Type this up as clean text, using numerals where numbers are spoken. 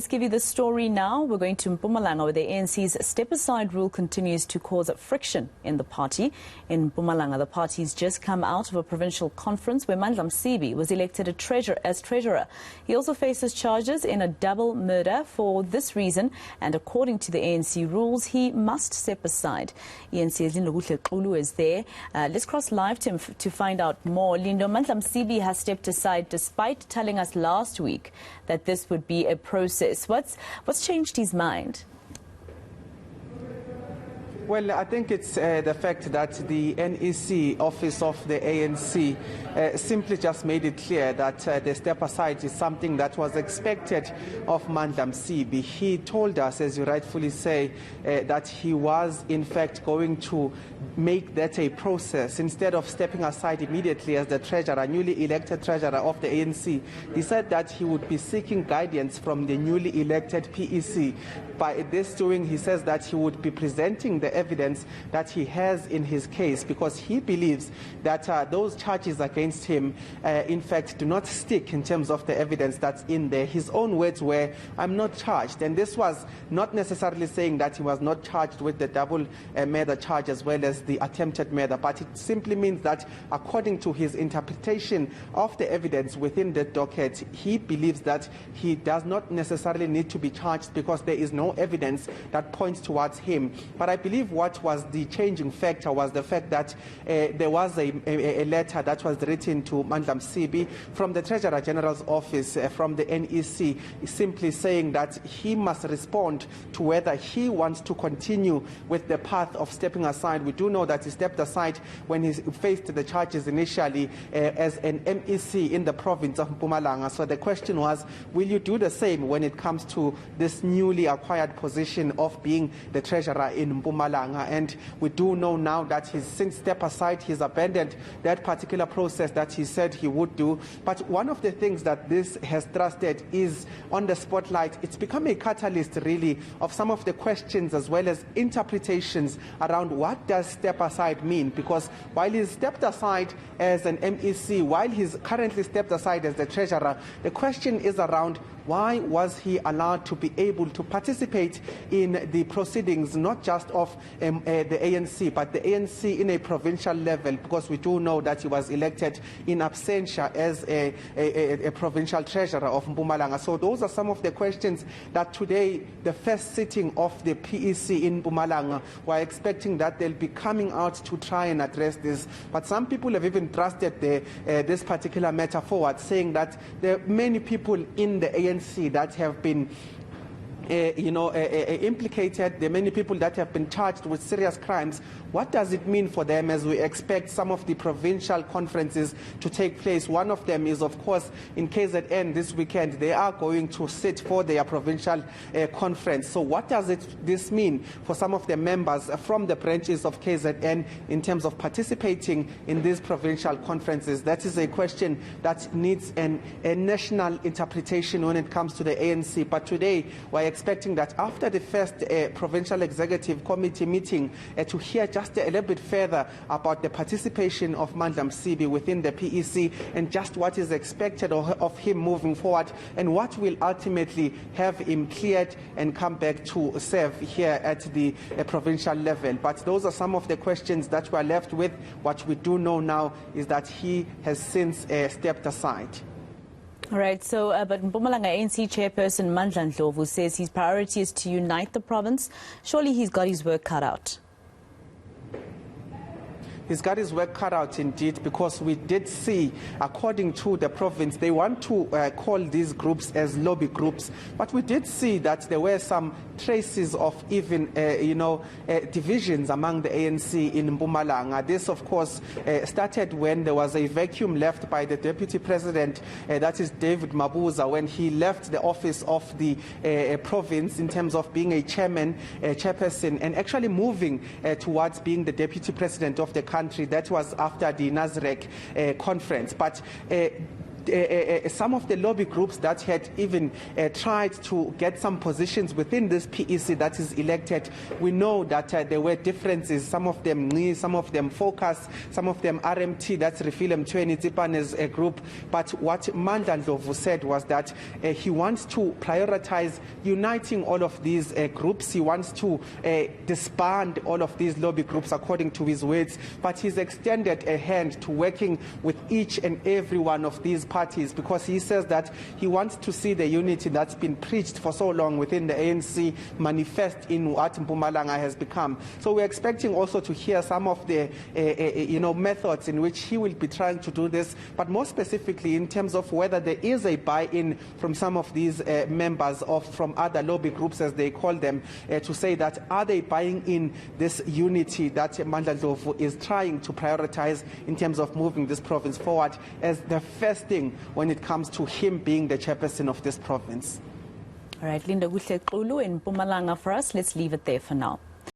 Let's give you the story now. We're going to Mpumalanga, where the ANC's step-aside rule continues to cause friction in the party. In Mpumalanga, the party's just come out of a provincial conference where Mpumalanga was elected as treasurer. He also faces charges in a double murder. For this reason, and according to the ANC rules, he must step aside. ENCA's Lindo Xulu is there. Let's cross live to him to find out more. Lindo, Mpumalanga has stepped aside despite telling us last week that this would be a process. What's changed his mind? Well, I think it's the fact that the NEC office of the ANC simply just made it clear that the step aside is something that was expected of Mpumalanga. He told us, as you rightfully say, that he was in fact going to make that a process instead of stepping aside immediately as the treasurer, newly elected treasurer of the ANC. He said that he would be seeking guidance from the newly elected PEC. By this doing, he says that he would be presenting the evidence that he has in his case, because he believes that those charges against him, in fact, do not stick in terms of the evidence that's in there. His own words were, "I'm not charged." And this was not necessarily saying that he was not charged with the double murder charge as well as the attempted murder, but it simply means that according to his interpretation of the evidence within the docket, he believes that he does not necessarily need to be charged because there is no evidence that points towards him. But I believe what was the changing factor was the fact that there was a letter that was written to Mpumalanga from the Treasurer General's office, from the NEC, simply saying that he must respond to whether he wants to continue with the path of stepping aside. We do know that he stepped aside when he faced the charges initially as an MEC in the province of Mpumalanga. So the question was, will you do the same when it comes to this newly acquired position of being the treasurer in Mpumalanga? And we do know now that he's since stepped aside, he's abandoned that particular process that he said he would do. But one of the things that this has thrusted is on the spotlight. It's become a catalyst really of some of the questions as well as interpretations around what does step aside mean, because while he's stepped aside as an MEC, while he's currently stepped aside as the treasurer, the question is around why was he allowed to be able to participate in the proceedings, not just of the ANC, but the ANC in a provincial level, because we do know that he was elected in absentia as a provincial treasurer of Mpumalanga. So those are some of the questions that today, the first sitting of the PEC in Mpumalanga, we're expecting that they'll be coming out to try and address this. But some people have even trusted this particular matter forward, saying that there are many people in the ANC that have been implicated. There are many people that have been charged with serious crimes. What does it mean for them as we expect some of the provincial conferences to take place? One of them is, of course, in KZN this weekend. They are going to sit for their provincial conference. So what does this mean for some of the members from the branches of KZN in terms of participating in these provincial conferences? That is a question that needs a national interpretation when it comes to the ANC. But today, we're expecting that after the first provincial executive committee meeting to hear just a little bit further about the participation of Mpumalanga within the PEC and just what is expected of him moving forward and what will ultimately have him cleared and come back to serve here at the provincial level. But those are some of the questions that we're left with. What we do know now is that he has since stepped aside. All right, so but Mpumalanga ANC chairperson Mpumalanga says his priority is to unite the province. Surely he's got his work cut out. He's got his work cut out indeed, because we did see, according to the province, they want to call these groups as lobby groups, but we did see that there were some traces of even, divisions among the ANC in Mpumalanga. This, of course, started when there was a vacuum left by the deputy president, that is David Mabuza, when he left the office of the province in terms of being a chairperson, and actually moving towards being the deputy president of the country. That was after the Nasrec conference. But some of the lobby groups that had even tried to get some positions within this PEC that is elected, we know that there were differences. Some of them NI, some of them Focus, some of them RMT, that's Refill Mtweni Tsipane's group. But what Mandla Ndlovu said was that he wants to prioritize uniting all of these groups. He wants to disband all of these lobby groups, according to his words. But he's extended a hand to working with each and every one of these parties, because he says that he wants to see the unity that's been preached for so long within the ANC manifest in what Mpumalanga has become. So we're expecting also to hear some of the methods in which he will be trying to do this, but more specifically in terms of whether there is a buy-in from some of these members from other lobby groups, as they call them, to say that are they buying in this unity that Mandla Ndlovu is trying to prioritize in terms of moving this province forward as the first thing when it comes to him being the chairperson of this province. All right, Linda Guhle Xulu in Mpumalanga for us. Let's leave it there for now.